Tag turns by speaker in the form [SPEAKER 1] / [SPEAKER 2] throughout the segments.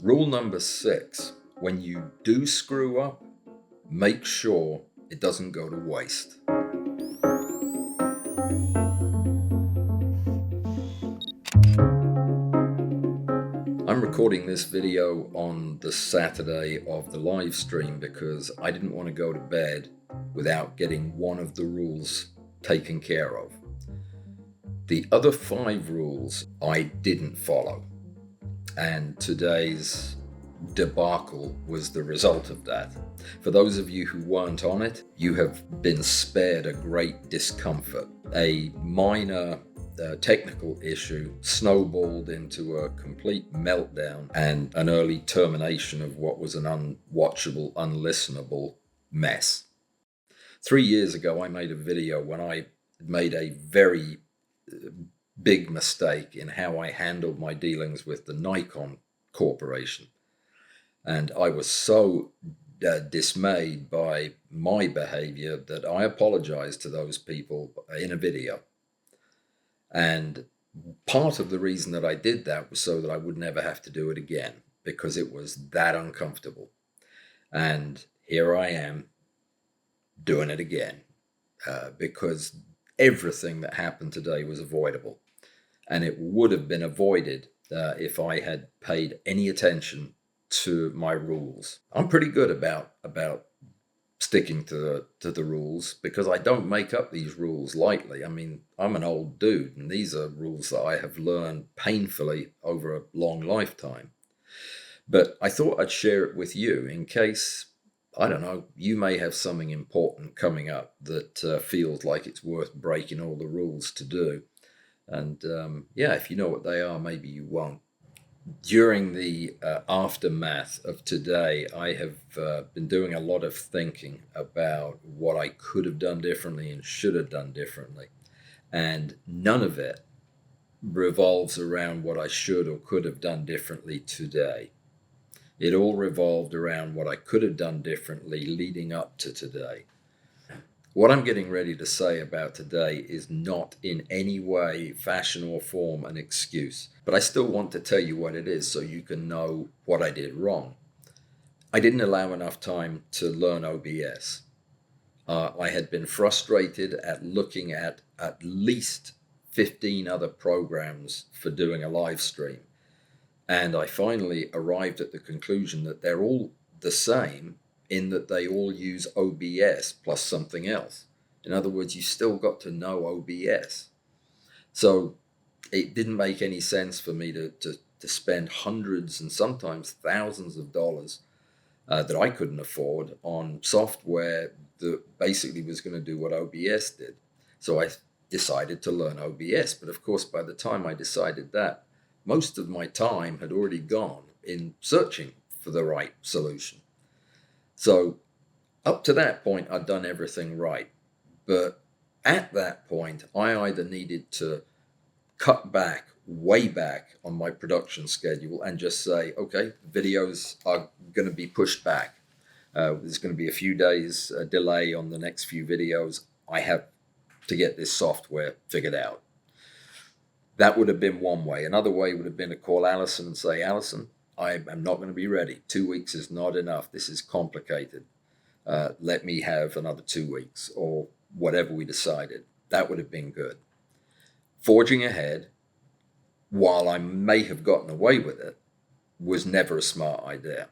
[SPEAKER 1] Rule number 6, when you do screw up, make sure it doesn't go to waste. I'm recording this video on the Saturday of the live stream because I didn't want to go to bed without getting one of the rules taken care of. The other 5 rules I didn't follow, and today's debacle was the result of that. For those of you who weren't on it, you have been spared a great discomfort. A minor technical issue snowballed into a complete meltdown and an early termination of what was an unwatchable, unlistenable mess. 3 years ago, I made a video when I made a very big mistake in how I handled my dealings with the Nikon Corporation. And I was so dismayed by my behavior that I apologized to those people in a video. And part of the reason that I did that was so that I would never have to do it again, because it was that uncomfortable. And here I am doing it again, because everything that happened today was avoidable. And it would have been avoided if I had paid any attention to my rules. I'm pretty good about sticking to the rules, because I don't make up these rules lightly. I mean, I'm an old dude, and these are rules that I have learned painfully over a long lifetime. But I thought I'd share it with you in case, I don't know, you may have something important coming up that feels like it's worth breaking all the rules to do. And if you know what they are, maybe you won't. During the aftermath of today, I have been doing a lot of thinking about what I could have done differently and should have done differently. And none of it revolves around what I should or could have done differently today. It all revolved around what I could have done differently leading up to today. What I'm getting ready to say about today is not in any way, fashion, or form an excuse, but I still want to tell you what it is so you can know what I did wrong. I didn't allow enough time to learn OBS. I had been frustrated at looking at least 15 other programs for doing a live stream, and I finally arrived at the conclusion that they're all the same, in that they all use OBS plus something else. In other words, you still got to know OBS. So it didn't make any sense for me to spend hundreds and sometimes thousands of dollars that I couldn't afford on software that basically was going to do what OBS did. So I decided to learn OBS. But of course, by the time I decided that, most of my time had already gone in searching for the right solution. So up to that point, I'd done everything right. But at that point, I either needed to cut back, way back on my production schedule and just say, okay, videos are going to be pushed back. There's going to be a few days delay on the next few videos. I have to get this software figured out. That would have been one way. Another way would have been to call Allison and say, Allison, I am not going to be ready. 2 weeks is not enough. This is complicated. Let me have another 2 weeks, or whatever we decided. That would have been good. Forging ahead, while I may have gotten away with it, was never a smart idea.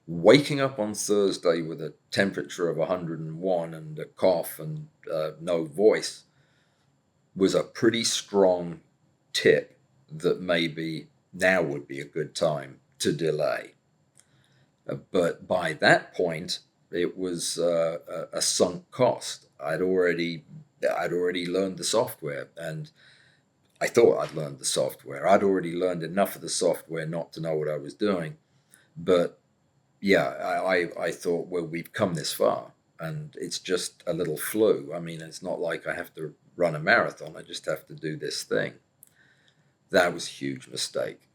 [SPEAKER 1] Waking up on Thursday with a temperature of 101 and a cough and no voice was a pretty strong tip that maybe now would be a good time to delay. But by that point, it was a sunk cost. I'd already learned the software, and I thought I'd learned the software. I'd already learned enough of the software not to know what I was doing. But yeah, I thought, well, we've come this far, and it's just a little flu. I mean, it's not like I have to run a marathon. I just have to do this thing. That was a huge mistake.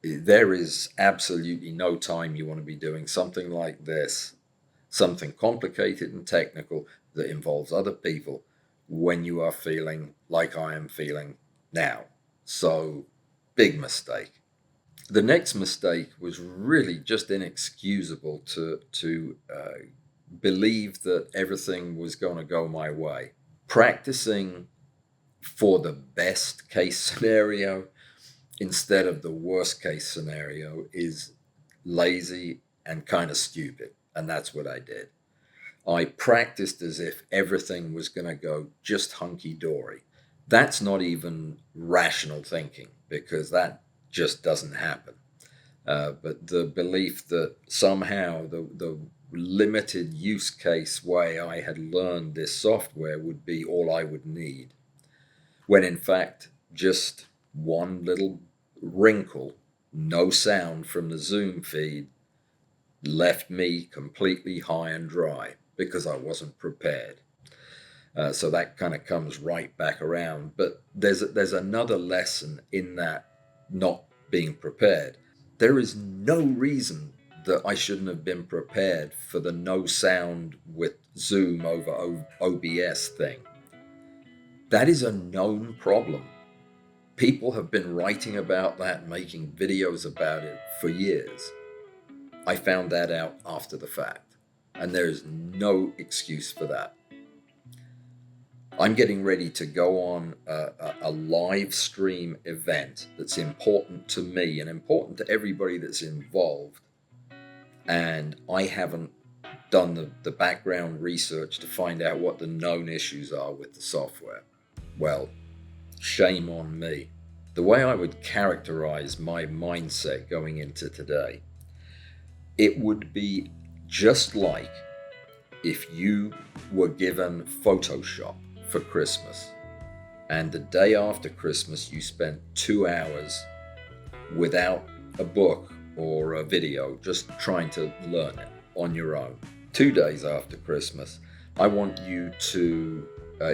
[SPEAKER 1] There is absolutely no time you want to be doing something like this, something complicated and technical that involves other people, when you are feeling like I am feeling now. So, big mistake. The next mistake was really just inexcusable to believe that everything was going to go my way. Practicing for the best case scenario instead of the worst case scenario is lazy and kind of stupid. And that's what I did. I practiced as if everything was going to go just hunky dory. That's not even rational thinking, because that just doesn't happen. But the belief that somehow the limited use case way I had learned this software would be all I would need, when in fact just one little wrinkle, no sound from the Zoom feed, left me completely high and dry because I wasn't prepared. So that kind of comes right back around. But there's another lesson in that not being prepared. There is no reason that I shouldn't have been prepared for the no sound with Zoom over OBS thing. That is a known problem. People have been writing about that, making videos about it for years. I found that out after the fact, and there is no excuse for that. I'm getting ready to go on a live stream event that's important to me and important to everybody that's involved. And I haven't done the background research to find out what the known issues are with the software. Well, shame on me. The way I would characterize my mindset going into today, it would be just like if you were given Photoshop for Christmas, and the day after Christmas you spent 2 hours without a book or a video, just trying to learn it on your own. 2 days after Christmas, I want you to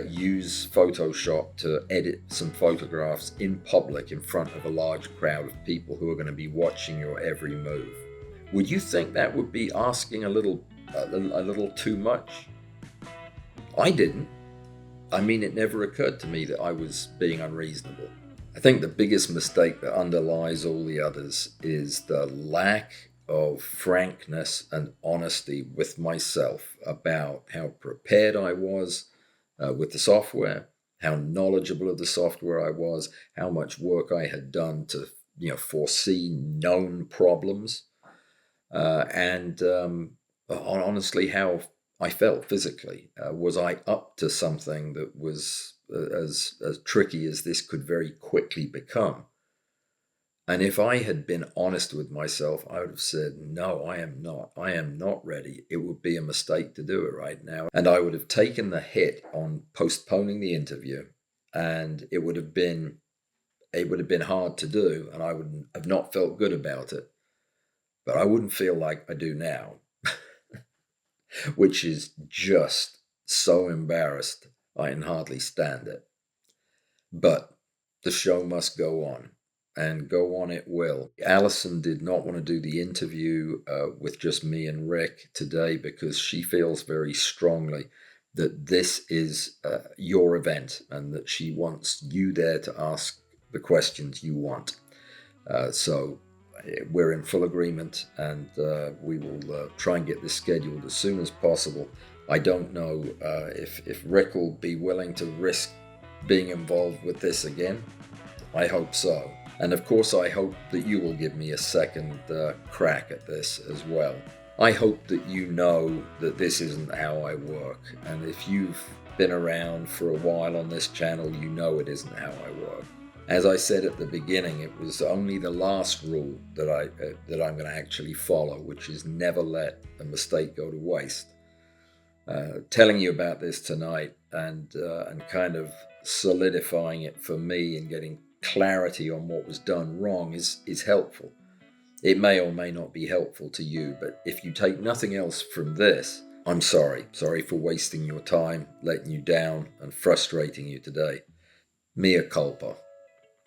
[SPEAKER 1] use Photoshop to edit some photographs in public in front of a large crowd of people who are going to be watching your every move. Would you think that would be asking a little too much? I didn't. I mean, it never occurred to me that I was being unreasonable. I think the biggest mistake that underlies all the others is the lack of frankness and honesty with myself about how prepared I was with the software, how knowledgeable of the software I was, how much work I had done to foresee known problems, and honestly how I felt physically. Was I up to something that was as tricky as this could very quickly become? And if I had been honest with myself, I would have said, no, I am not. I am not ready. It would be a mistake to do it right now. And I would have taken the hit on postponing the interview, and it would have been hard to do, and I would have not felt good about it. But I wouldn't feel like I do now, which is just so embarrassed I can hardly stand it. But the show must go on, and go on it will. Alison did not want to do the interview with just me and Rick today because she feels very strongly that this is your event and that she wants you there to ask the questions you want. So we're in full agreement, and we will try and get this scheduled as soon as possible. I don't know if Rick will be willing to risk being involved with this again. I hope so. And of course, I hope that you will give me a second crack at this as well. I hope that you know that this isn't how I work. And if you've been around for a while on this channel, you know it isn't how I work. As I said at the beginning, it was only the last rule that I'm going to actually follow, which is never let a mistake go to waste. Telling you about this tonight and kind of solidifying it for me and getting clarity on what was done wrong is helpful. It may or may not be helpful to you, but if you take nothing else from this, I'm sorry. Sorry for wasting your time, letting you down, and frustrating you today. Mea Culpa.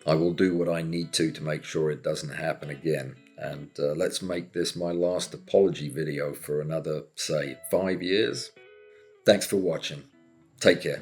[SPEAKER 1] I will do what I need to make sure it doesn't happen again. And let's make this my last apology video for another, say, 5 years. Thanks for watching. Take care.